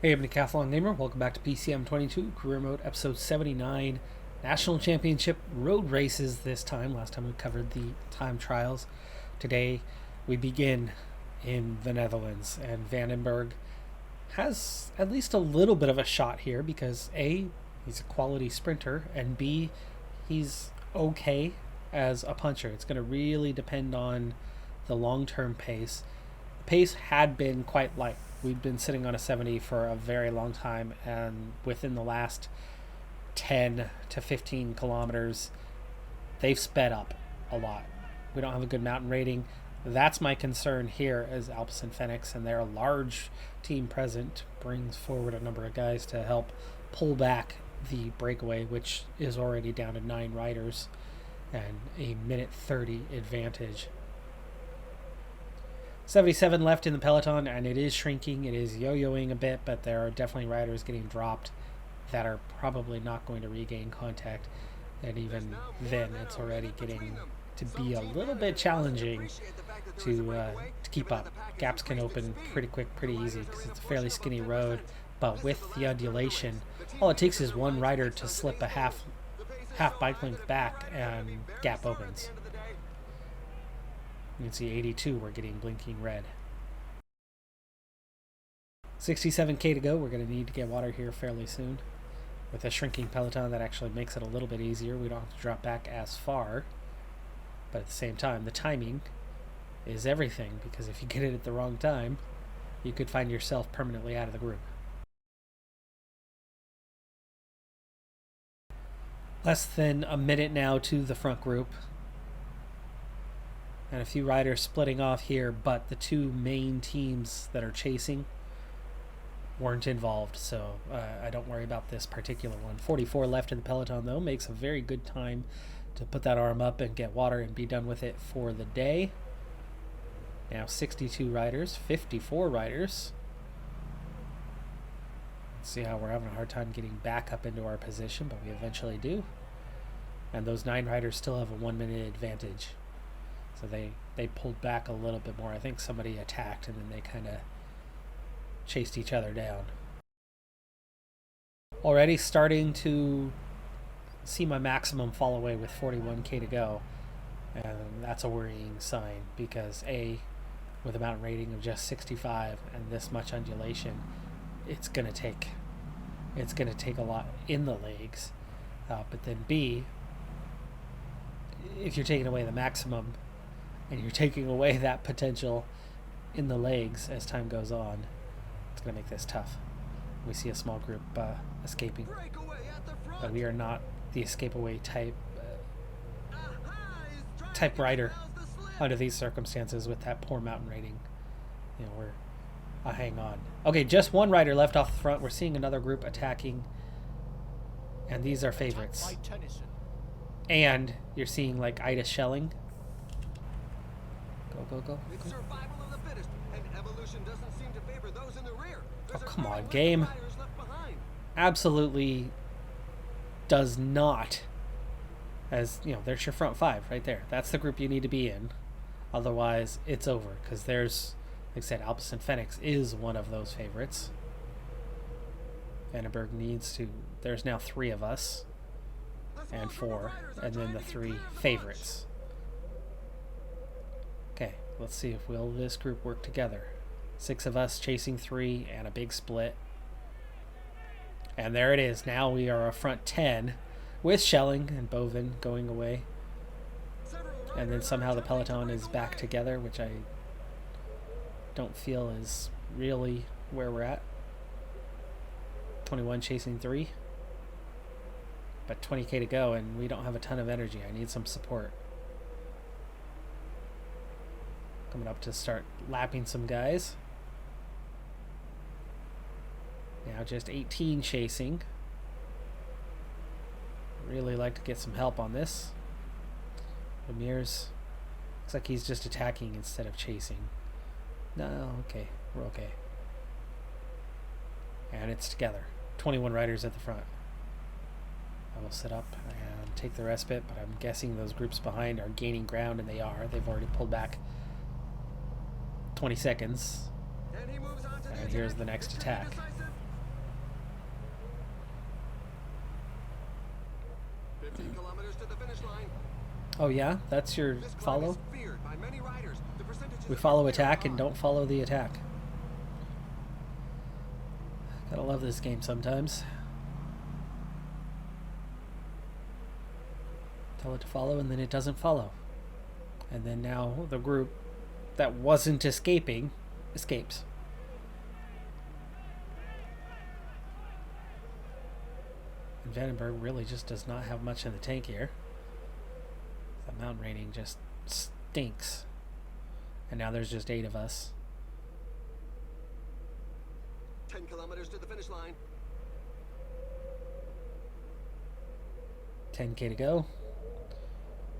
Hey, I'm Decathlon Gamer. Welcome back to PCM22 Career Mode, episode 79. National Championship road races this time. Last time we covered the time trials. Today we begin in the Netherlands, and Vandenberg has at least a little bit of a shot here because A, he's a quality sprinter, and B, he's okay as a puncher. It's going to really depend on the long-term pace. The pace had been quite light. We've been sitting on a 70 for a very long time, and within the last 10 to 15 kilometers, they've sped up a lot. We don't have a good mountain rating. That's my concern here as Alps and Phoenix, and their large team present brings forward a number of guys to help pull back the breakaway, which is already down to 9 riders and a minute 30 advantage. 77 left in the Peloton, and it is shrinking. It is yo-yoing a bit, but there are definitely riders getting dropped that are probably not going to regain contact. And even then, it's already getting to be a little bit challenging to keep up. Gaps can open pretty quick, pretty easy, because it's a fairly skinny road. But with the undulation, all it takes is one rider to slip a half bike length back, and gap opens. You can see 82, we're getting blinking red. 67k to go. We're going to need to get water here fairly soon. With a shrinking Peloton, that actually makes it a little bit easier. We don't have to drop back as far. But at the same time, the timing is everything, because if you get it at the wrong time, you could find yourself permanently out of the group. Less than a minute now to the front group. And a few riders splitting off here, but the two main teams that are chasing weren't involved, so I don't worry about this particular one. 44 left in the Peloton, though. Makes a very good time to put that arm up and get water and be done with it for the day. Now 62 riders, 54 riders. Let's see how we're having a hard time getting back up into our position, but we eventually do. And those 9 riders still have a 1 minute advantage. So they pulled back a little bit more. I think somebody attacked, and then they kind of chased each other down. Already starting to see my maximum fall away with 41k to go. And that's a worrying sign, because A, with a mountain rating of just 65 and this much undulation, it's going to take a lot in the legs. But then B, if you're taking away the maximum, and you're taking away that potential in the legs as time goes on, it's going to make this tough. We see a small group escaping, but we are not the escape away type rider under these circumstances with that poor mountain rating. You know, we're hang on. Okay, just one rider left off the front. We're seeing another group attacking, and these are favorites. And you're seeing like Ida shelling. Go. Oh, come on, game. Absolutely does not. As you know, there's your front 5 right there. That's the group you need to be in. Otherwise, it's over, because there's, like I said, Alps and Phoenix is one of those favorites. Vandenberg needs to. There's now 3 of us, and 4, and then the 3 favorites. Okay, let's see if will this group work together. 6 of us chasing 3 and a big split. And there it is. Now we are a front 10 with Schelling and Bovin going away. And then somehow the Peloton is back together, which I don't feel is really where we're at. 21 chasing 3. But 20k to go, and we don't have a ton of energy. I need some support. Coming up to start lapping some guys. Now just 18 chasing. Really like to get some help on this. Ramirez looks like he's just attacking instead of chasing. No, okay, we're okay. And it's together. 21 riders at the front. I will sit up and take the respite, but I'm guessing those groups behind are gaining ground, and they are. They've already pulled back 20 seconds. And here's the next attack. Oh yeah, that's your follow? We follow attack and don't follow the attack. Gotta love this game sometimes. Tell it to follow and then it doesn't follow. And then now the group that wasn't escaping escapes. And Vandenberg really just does not have much in the tank here. The mountain raiding just stinks. And now there's just 8 of us. 10 kilometers to the finish line. 10k to go.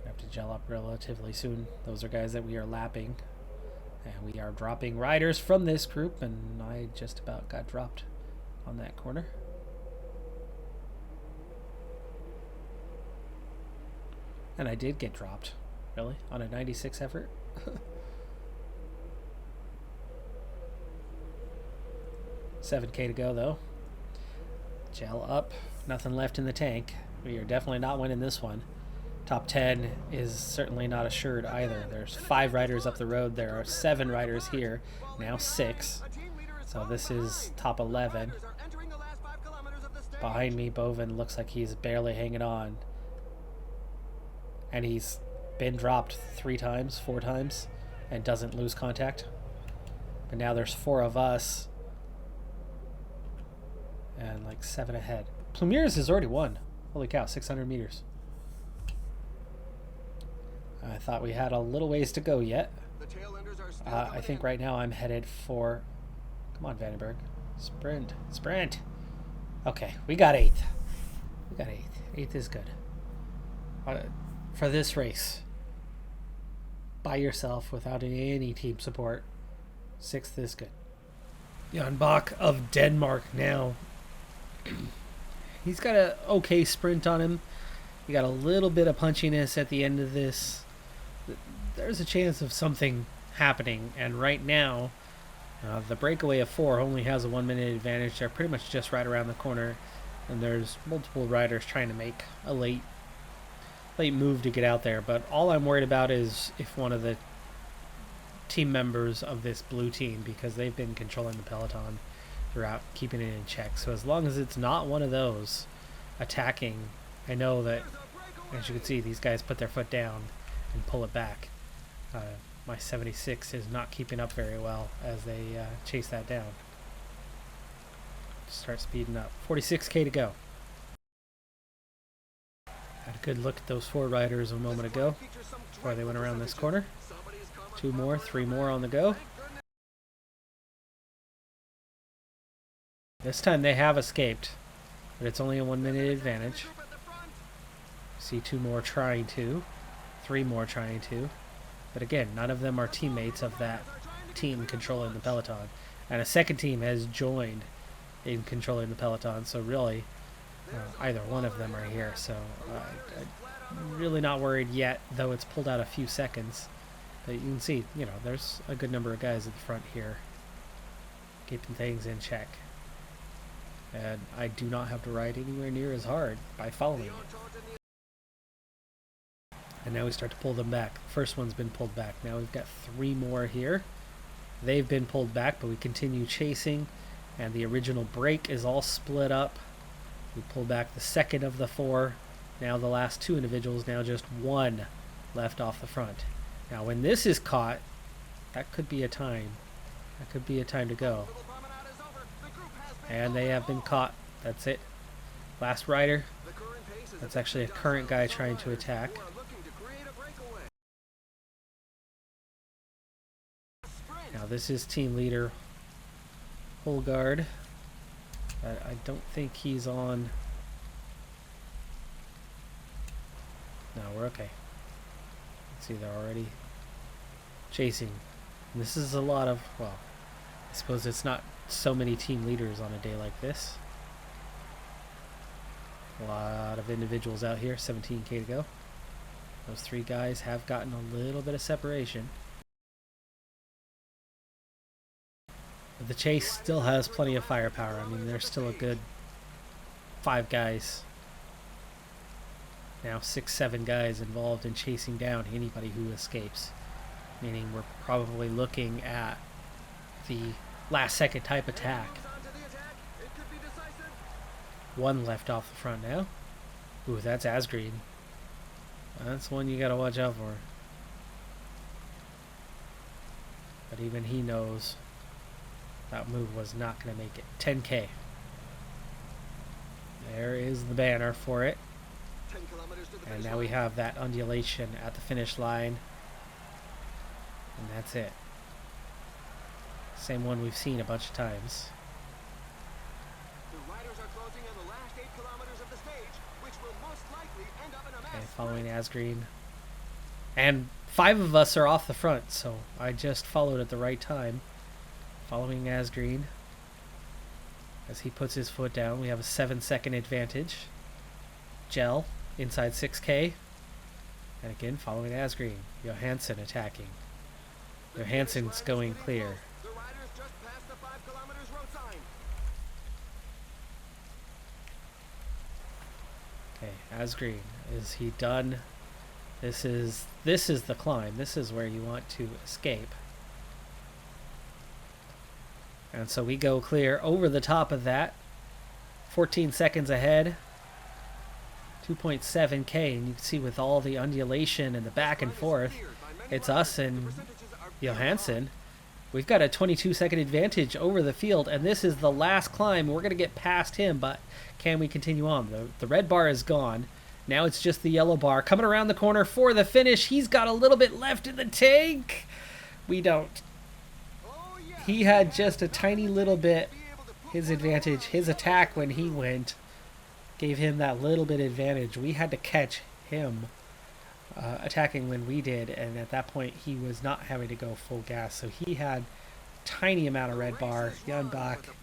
We have to gel up relatively soon. Those are guys that we are lapping. And we are dropping riders from this group, and I just about got dropped on that corner. And I did get dropped, really, on a 96 effort. $7k to go, though. Gel up. Nothing left in the tank. We are definitely not winning this one. Top 10 is certainly not assured either. There's 5 riders up the road. There are 7 riders here. Now 6. So this is top 11. Behind me, Bovin looks like he's barely hanging on. And he's been dropped 3 times, 4 times, and doesn't lose contact. But now there's 4 of us. And like 7 ahead. Plumiers has already won. Holy cow, 600 meters. I thought we had a little ways to go yet. I think right now I'm headed for... Come on, Vandenberg. Sprint. Sprint! Okay, we got 8th. We got 8th. 8th is good. For this race, by yourself, without any team support, 6th is good. Jan Bach of Denmark now. He's got an okay sprint on him. He got a little bit of punchiness at the end of this. There's a chance of something happening, and right now the breakaway of 4 only has a 1-minute advantage. They're pretty much just right around the corner, and there's multiple riders trying to make a late move to get out there. But all I'm worried about is if one of the team members of this blue team, because they've been controlling the Peloton throughout, keeping it in check. So as long as it's not one of those attacking, I know that, as you can see, these guys put their foot down and pull it back. My 76 is not keeping up very well as they chase that down. Start speeding up. 46k to go. Had a good look at those 4 riders a moment ago before they went around this corner. 2 more, 3 more on the go. This time they have escaped, but it's only a 1-minute advantage. See 2 more trying to, 3 more trying to. But again, none of them are teammates of that team controlling the Peloton. And a second team has joined in controlling the Peloton, so really either one of them are here. So I'm really not worried yet, though it's pulled out a few seconds. But you can see, there's a good number of guys at the front here keeping things in check. And I do not have to ride anywhere near as hard by following it. And now we start to pull them back. The first one's been pulled back. Now we've got 3 more here. They've been pulled back, but we continue chasing. And the original break is all split up. We pull back the second of the 4. Now the last 2 individuals, now just 1 left off the front. Now when this is caught, that could be a time. That could be a time to go. And they have been caught. That's it. Last rider. That's actually a current guy trying to attack. Now this is team leader Holgard. I don't think he's on. No, we're okay. Let's see, they're already chasing. And this is a lot of, well, I suppose it's not so many team leaders on a day like this. A lot of individuals out here. 17k to go. Those 3 guys have gotten a little bit of separation. But the chase still has plenty of firepower. I mean, there's still a good 5 guys now 6-7 guys involved in chasing down anybody who escapes, meaning we're probably looking at the last second type attack. One left off the front now. Ooh, that's Asgreen. That's one you gotta watch out for. But even he knows that move was not gonna make it. 10K. There is the banner for it. And now we have that undulation at the finish line. And that's it. Same one we've seen a bunch of times. The riders are closing on the last 8 kilometers of the stage, which will most likely end up in a Okay, mass following Asgreen. And 5 of us are off the front, so I just followed at the right time. Following Asgreen. As he puts his foot down, we have a 7-second advantage. Gel inside 6K. And again, following Asgreen. Johansson attacking. Johansson's going clear. The riders just passed the 5 kilometers road sign. Okay, Asgreen. Is he done? This is the climb. This is where you want to escape. And so we go clear over the top of that. 14 seconds ahead. 2.7K, and you can see with all the undulation and the back and forth, it's us and Johansson. We've got a 22-second advantage over the field, and this is the last climb. We're going to get past him, but can we continue on? The red bar is gone. Now it's just the yellow bar. Coming around the corner for the finish. He's got a little bit left in the tank. We don't. He had just a tiny little bit. His advantage, his attack when he went, gave him that little bit advantage. We had to catch him attacking when we did, and at that point he was not having to go full gas, so he had tiny amount of red bar. Jan Bach,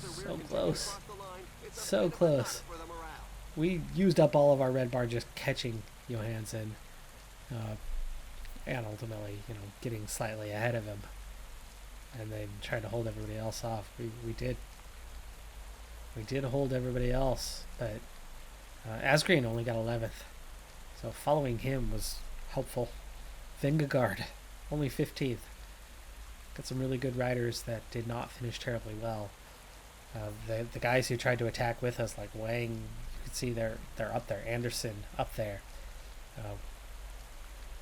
so close, so close. We used up all of our red bar just catching Johansson, and ultimately, getting slightly ahead of him, and then trying to hold everybody else off. We did hold everybody else, but Asgreen only got 11th. So following him was helpful. Vingegaard, only 15th. Got some really good riders that did not finish terribly well. The guys who tried to attack with us, like Wang, you can see they're up there. Anderson, up there.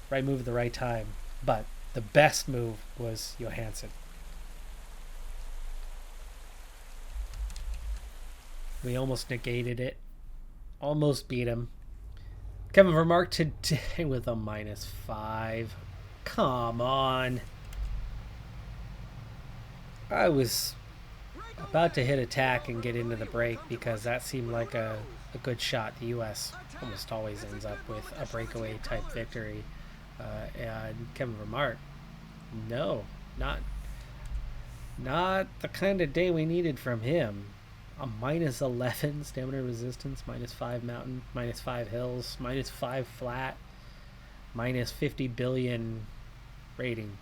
Right move at the right time. But the best move was Johansson. We almost negated it. Almost beat him. Kevin Vermark today with a -5. Come on. I was about to hit attack and get into the break because that seemed like a good shot. The U.S. almost always ends up with a breakaway type victory. And Kevin Vermark, no, not the kind of day we needed from him. A -11 stamina resistance, -5 mountain, -5 hills, -5 flat, -50 billion rating.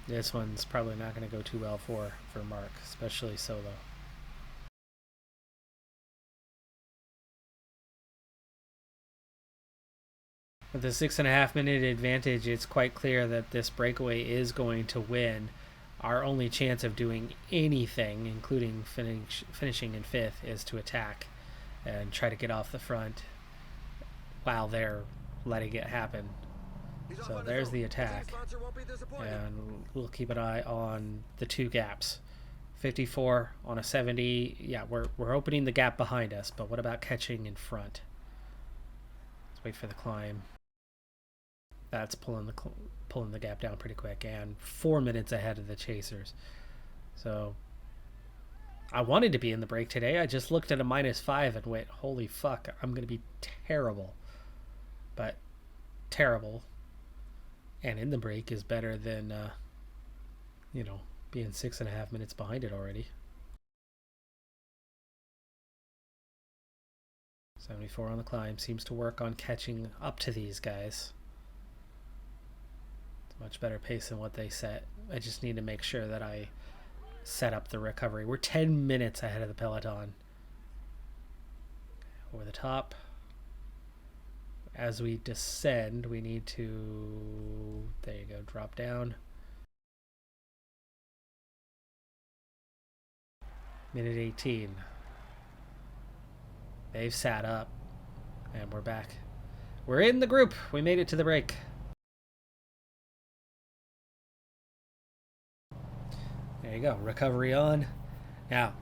This one's probably not going to go too well for Mark, especially solo. With the 6.5 minute advantage, it's quite clear that this breakaway is going to win. Our only chance of doing anything, including finishing in 5th, is to attack and try to get off the front while they're letting it happen. So there's the attack, and we'll keep an eye on the 2 gaps. 54 on a 70. Yeah, we're opening the gap behind us, but what about catching in front? Let's wait for the climb. That's pulling the gap down pretty quick, and 4 minutes ahead of the chasers. So I wanted to be in the break today. I just looked at a -5 and went, holy fuck, I'm going to be terrible. But terrible and in the break is better than being 6.5 minutes behind it already. 74 on the climb seems to work on catching up to these guys. Much better pace than what they set. I just need to make sure that I set up the recovery. We're 10 minutes ahead of the Peloton. over the top. As we descend, we need to, there you go, drop down. Minute 18. They've sat up, and we're back. We're in the group. We made it to the break. There you go, recovery on. Now,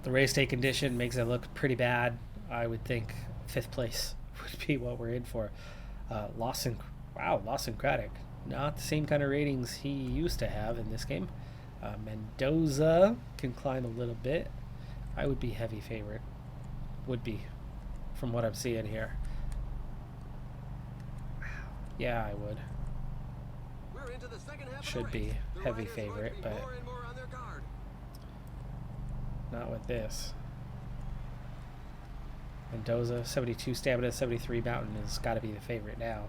the race day condition makes it look pretty bad. I would think 5th place would be what we're in for. Lawson Craddock. Not the same kind of ratings he used to have in this game. Mendoza can climb a little bit. I would be heavy favorite. Would be, from what I'm seeing here. Yeah, I would. We're into the second half Should of the be race. The heavy riders favorite, must be but more and more on their guard. not with this. Mendoza, 72 stamina, 73 mountain has got to be the favorite now.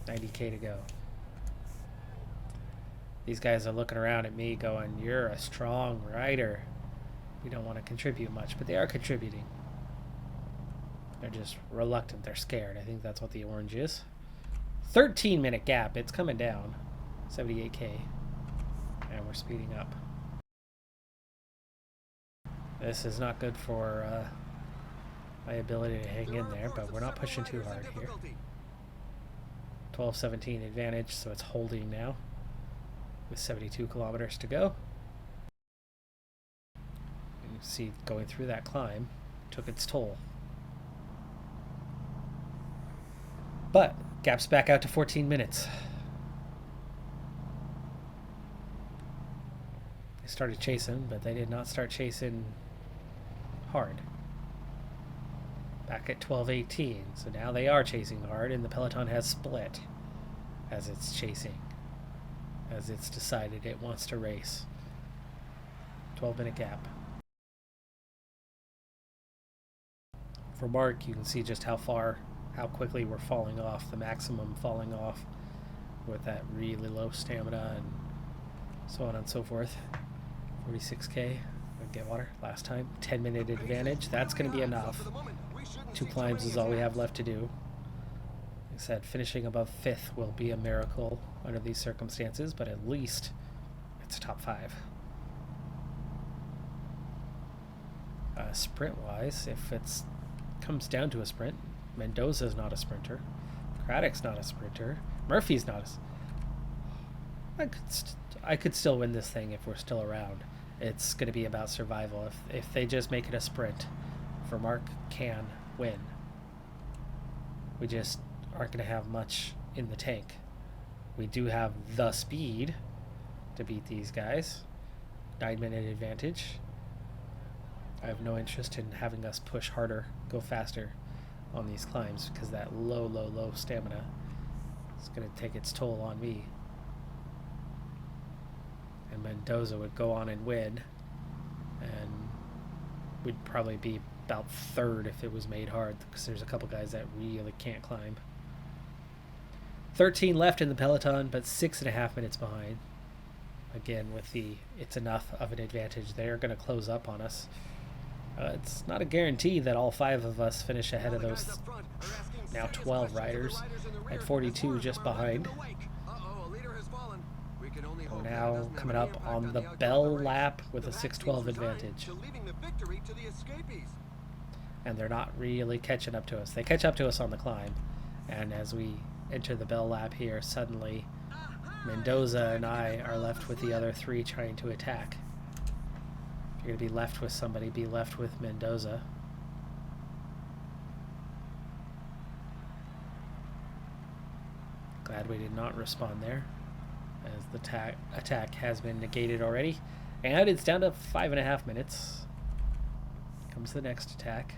90k to go. These guys are looking around at me going, you're a strong rider. We don't want to contribute much, but they are contributing. They're just reluctant. They're scared. I think that's what the orange is. 13-minute gap. It's coming down. 78k. And we're speeding up. This is not good for my ability to hang in there, but we're not pushing too hard here. 12-17 advantage, so it's holding now with 72 kilometers to go. You see, going through that climb took its toll. But gap's back out to 14 minutes. They started chasing, but they did not start chasing hard. Back at 12:18, so now they are chasing hard, and the Peloton has split as it's chasing, as it's decided it wants to race. 12-minute gap. For Mark, you can see just how quickly we're falling off, the maximum falling off with that really low stamina and so on and so forth. 46k. Get water last time. 10-minute advantage. That's going to be enough. 2 climbs is all we have left to do. Like I said, finishing above 5th will be a miracle under these circumstances, but at least it's top 5. Sprint-wise, if it comes down to a sprint, Mendoza's not a sprinter. Craddock's not a sprinter. Murphy's not I could still win this thing if we're still around. It's going to be about survival. If they just make it a sprint, for Mark can win. We just aren't going to have much in the tank. We do have the speed to beat these guys. 9-minute advantage. I have no interest in having us push harder, go faster on these climbs, because that low stamina is going to take its toll on me. And Mendoza would go on and win, and we'd probably be about 3rd if it was made hard, because there's a couple guys that really can't climb. 13 left in the Peloton, but 6.5 minutes behind. Again, with the it's enough of an advantage, they're going to close up on us. It's not a guarantee that all 5 of us finish ahead of those now 12 riders at 42 just behind. We're now coming up on the bell lap with a 6:12 advantage. And they're not really catching up to us. They catch up to us on the climb. And as we enter the bell lap here, suddenly Mendoza and I are left with the other 3 trying to attack. If you're going to be left with somebody, be left with Mendoza. Glad we did not respond there, as the attack has been negated already. And it's down to 5.5 minutes. Comes the next attack.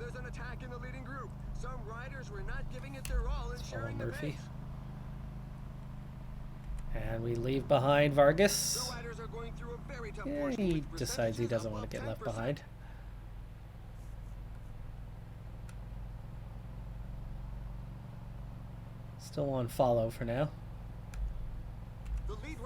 There's an attack in the leading group. Some riders were not giving it their all in sharing the Murphy. pace. And we leave behind Vargas. The riders are going through a very tough Yeah, portion he with decides he percentages doesn't want to above get left 10%. behind. Still on follow for now.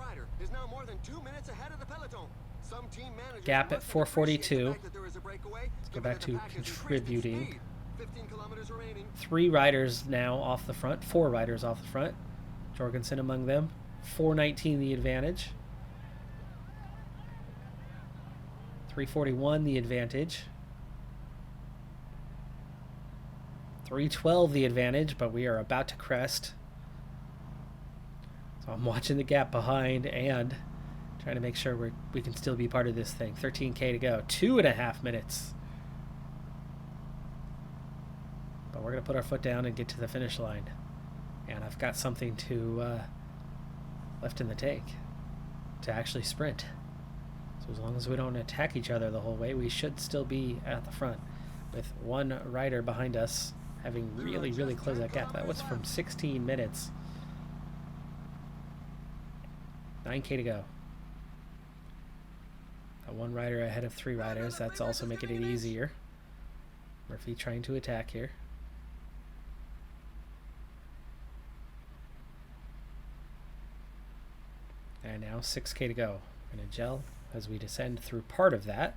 rider is now more than 2 minutes ahead of the peloton. Some team managers Gap at must 4:42. appreciate the fact that there is a breakaway, Let's go given back that the to pack has increased its contributing. speed. 15 kilometers remaining. 3 riders now off the front. 4 riders off the front. Jorgensen among them. 4:19 the advantage. 3:41 the advantage. 3:12 the advantage, but we are about to crest. So I'm watching the gap behind and trying to make sure we can still be part of this thing. 13K to go. 2.5 minutes. But we're going to put our foot down and get to the finish line. And I've got something to left in the tank to actually sprint. So as long as we don't attack each other the whole way, we should still be at the front with one rider behind us having really closed that gap. That was from 16 minutes. 9K to go. Got one rider ahead of 3 riders. That's also making it easier. Murphy trying to attack here. And now 6K to go. We're going to gel as we descend through part of that.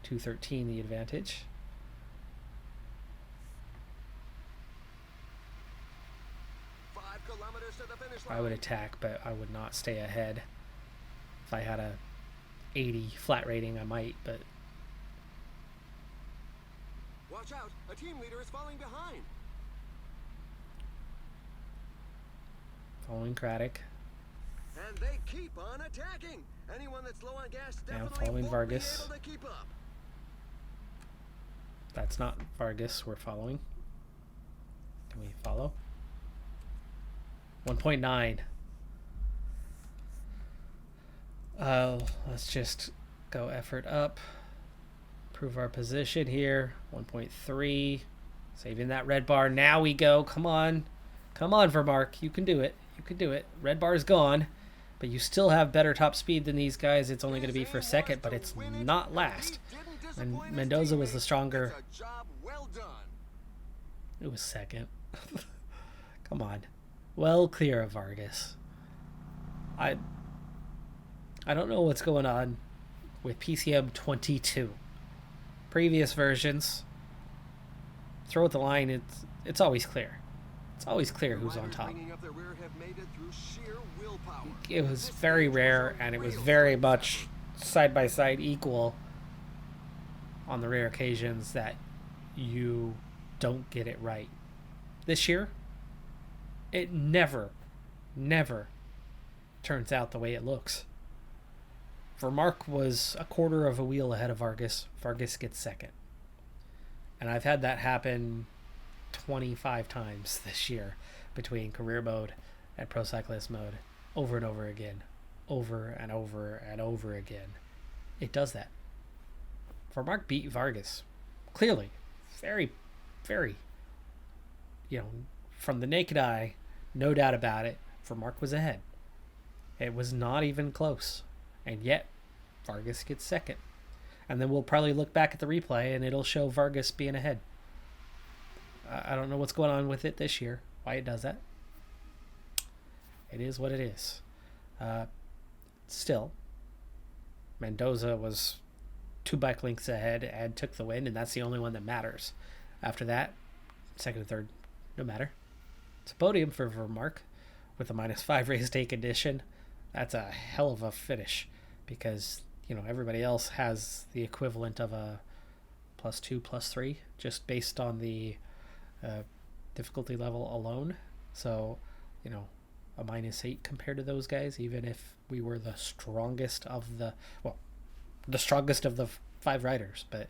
2:13 the advantage. I would attack, but I would not stay ahead. If I had a 80 flat rating, I might, but... Watch out, a team leader is falling behind. Following Craddock. And they keep on attacking. Anyone that's low on gas Now definitely following won't Vargas. be able to keep up. That's not Vargas we're following. Can we follow? 1.9. Let's just go effort up. Prove our position here. 1.3. Saving that red bar. Now we go. Come on. Come on, Vermark. You can do it. You can do it. Red bar's gone. But you still have better top speed than these guys. It's only going to be for second, but it's not last. And Mendoza was the stronger. It was second. Come on. Well clear of Vargas. I don't know what's going on with PCM22. Previous versions, throw at the line, it's always clear. It's always clear who's on top. It was very rare, and it was very much side by side equal on the rare occasions that you don't get it right. This year, it never turns out the way it looks. Vermark was a quarter of a wheel ahead of Vargas. Vargas gets second. And I've had that happen 25 times this year between career mode and pro cyclist mode, over and over again, over and over and over again. It does that. Vermark beat Vargas clearly, very from the naked eye, no doubt about it. Vermark was ahead. It was not even close, and yet Vargas gets second. And then we'll probably look back at the replay and it'll show Vargas being ahead. I don't know what's going on with it this year, why it does that. It is what it is. Still, Mendoza was 2 bike lengths ahead and took the win, and that's the only one that matters. After that, second and third, no matter. It's a podium for Vermark with a -5 race day condition. That's a hell of a finish because, everybody else has the equivalent of a +2, +3 just based on the difficulty level alone. So, a -8 compared to those guys, even if we were the strongest of the 5 riders, but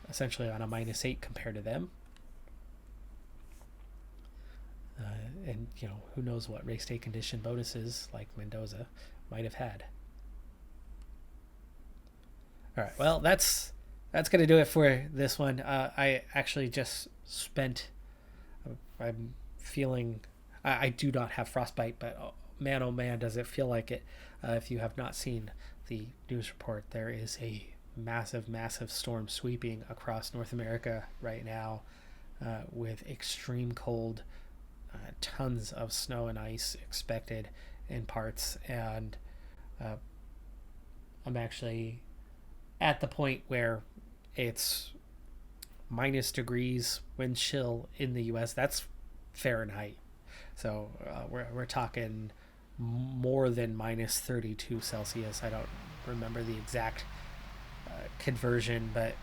essentially on a -8 compared to them. And who knows what race day condition bonuses like Mendoza might have had. All right, well, that's going to do it for this one. I actually just spent, I'm feeling, I do not have frostbite, but oh man, does it feel like it. If you have not seen the news report, there is a massive storm sweeping across North America right now with extreme cold, tons of snow and ice expected in parts, and I'm actually at the point where it's minus degrees wind chill in the US. That's Fahrenheit. So we're talking more than minus 32 Celsius. I don't remember the exact conversion, but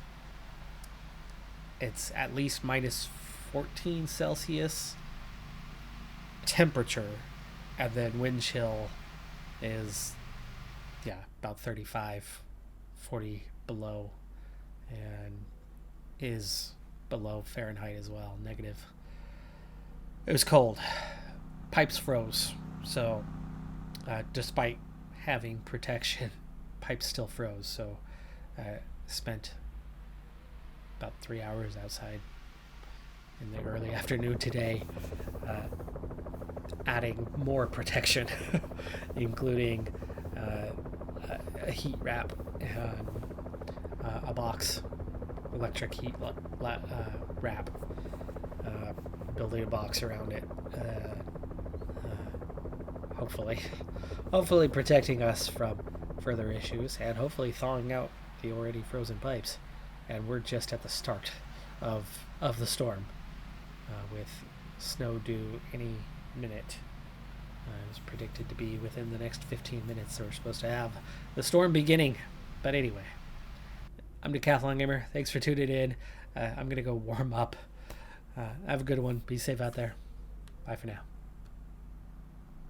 it's at least minus 14 Celsius temperature, and then wind chill is about 35, 40 below, and is below Fahrenheit as well, negative. It was cold. Pipes froze, so despite having protection, pipes still froze. So I spent about 3 hours outside in the early afternoon today, adding more protection, including a heat wrap, a box, electric heat wrap, building a box around it, hopefully protecting us from further issues, and hopefully thawing out the already frozen pipes. And we're just at the start of the storm, with snow due any minute. It was predicted to be within the next 15 minutes, so we're supposed to have the storm beginning. But anyway, I'm Decathlon Gamer. Thanks for tuning in. I'm going to go warm up. Have a good one. Be safe out there. Bye for now.